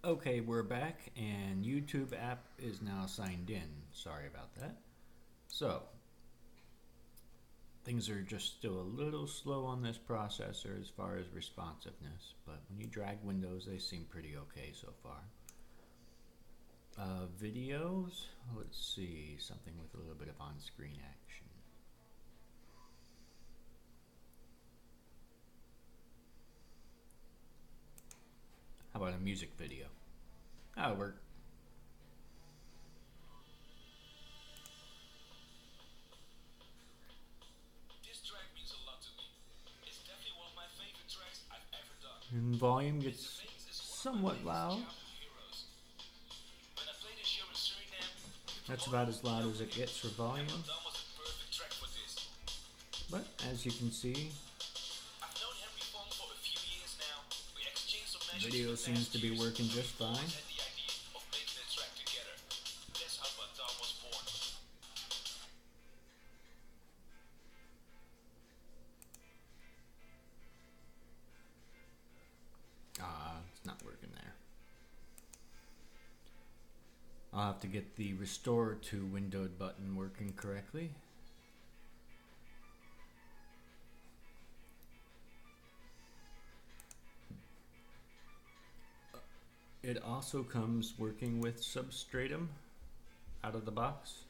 Okay, we're back, and YouTube app is now signed in. Sorry about that. So, things are just still a little slow on this processor as far as responsiveness, but when you drag windows, they seem pretty okay so far. Videos, let's see, something with a little bit of on-screen action. How about a music video? That'll work. This track means a lot to me. It's definitely one of my favorite tracks I've ever done. And volume gets Mr. Things is one of my somewhat latest loud. childhood heroes. When I played this show in Suriname, That's about as loud as it gets for volume. that was a perfect track for this. But as you can see, I've known Henry Fong for a few years now. We exchanged some messages video in the seems past to be years. working just We always fine. had the idea of making a track together. That's how Batal was born. It's not working there. I'll have to get the restore to windowed button working correctly. It also comes working with Substratum out of the box.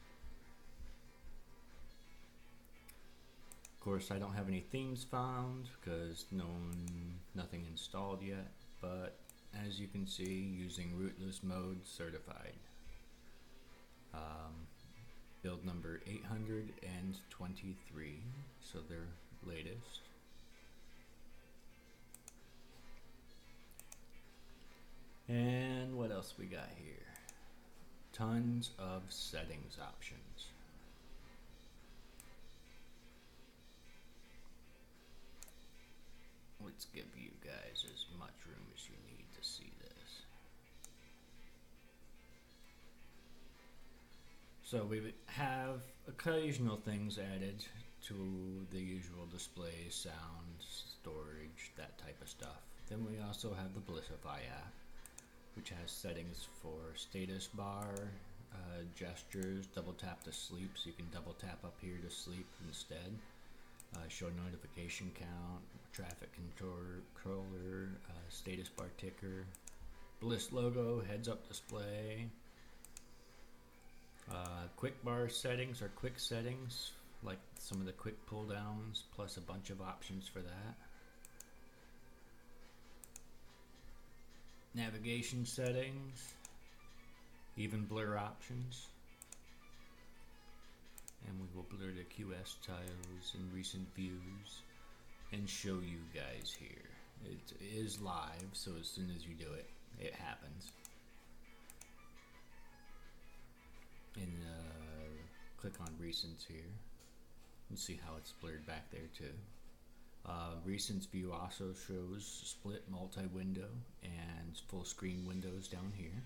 Of course, I don't have any themes found because nothing installed yet, but as you can see, using rootless mode certified. Build number 823, so their latest. And what else we got here? Tons of settings options. Let's give you guys as much room as you need to see this. So we have occasional things added to the usual display, sound, storage, that type of stuff. Then we also have the Blissify app, which has settings for status bar, gestures, double tap to sleep, so you can double tap up here to sleep instead. Show notification count, traffic controller, status bar ticker, Bliss logo, heads up display, quick bar settings or quick settings, like some of the quick pull downs, plus a bunch of options for that. Navigation settings, even blur options. And we will blur the QS tiles in recent views and show you guys here. It is live, so as soon as you do it, it happens. And click on recents here and see how it's blurred back there too. Recents view also shows split multi-window and full screen windows down here.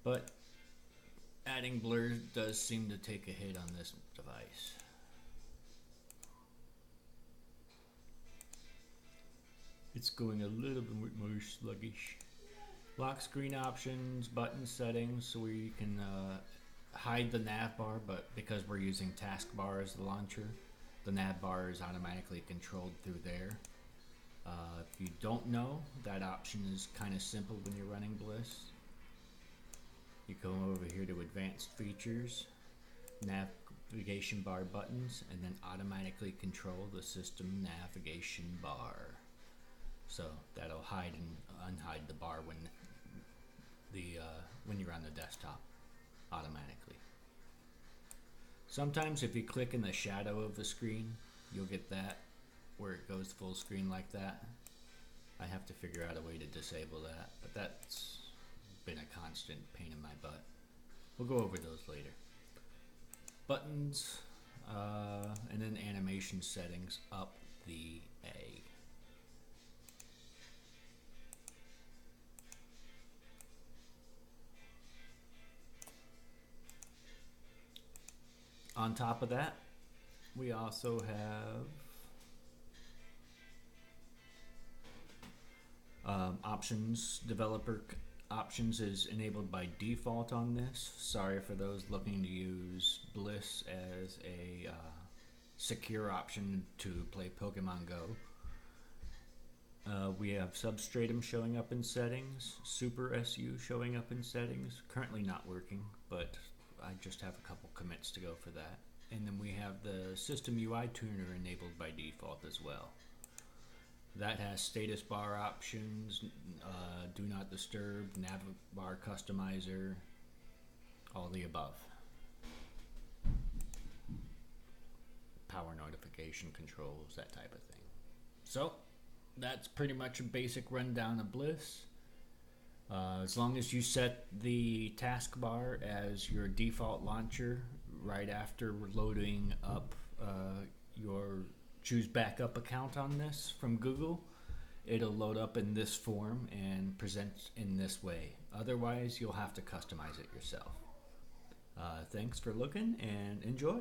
But adding blur does seem to take a hit on this device. It's going a little bit more sluggish. Lock screen options, button settings, so we can hide the nav bar, but because we're using taskbar as the launcher, the nav bar is automatically controlled through there. If you don't know, that option is kind of simple when you're running Bliss. You go over here to advanced features, navigation bar buttons, and then automatically control the system navigation bar. So that'll hide and unhide the bar when you're on the desktop automatically. Sometimes if you click in the shadow of the screen, you'll get that where it goes full screen like that. I have to figure out a way to disable that, but that's been a constant pain in my butt. We'll go over those later. Buttons, and then animation settings up the A. On top of that, We also have options. Options is enabled by default on this. Sorry for those looking to use Bliss as a secure option to play Pokemon Go. We have Substratum showing up in settings, Super SU showing up in settings. Currently not working, but I just have a couple commits to go for that. And then we have the System UI Tuner enabled by default as well. That has status bar options, do not disturb, nav bar customizer, all the above. Power notification controls, that type of thing. So, that's pretty much a basic rundown of Bliss. As long as you set the taskbar as your default launcher right after loading up your Choose Backup account on this from Google, it'll load up in this form and present in this way. Otherwise, you'll have to customize it yourself. Thanks for looking and enjoy.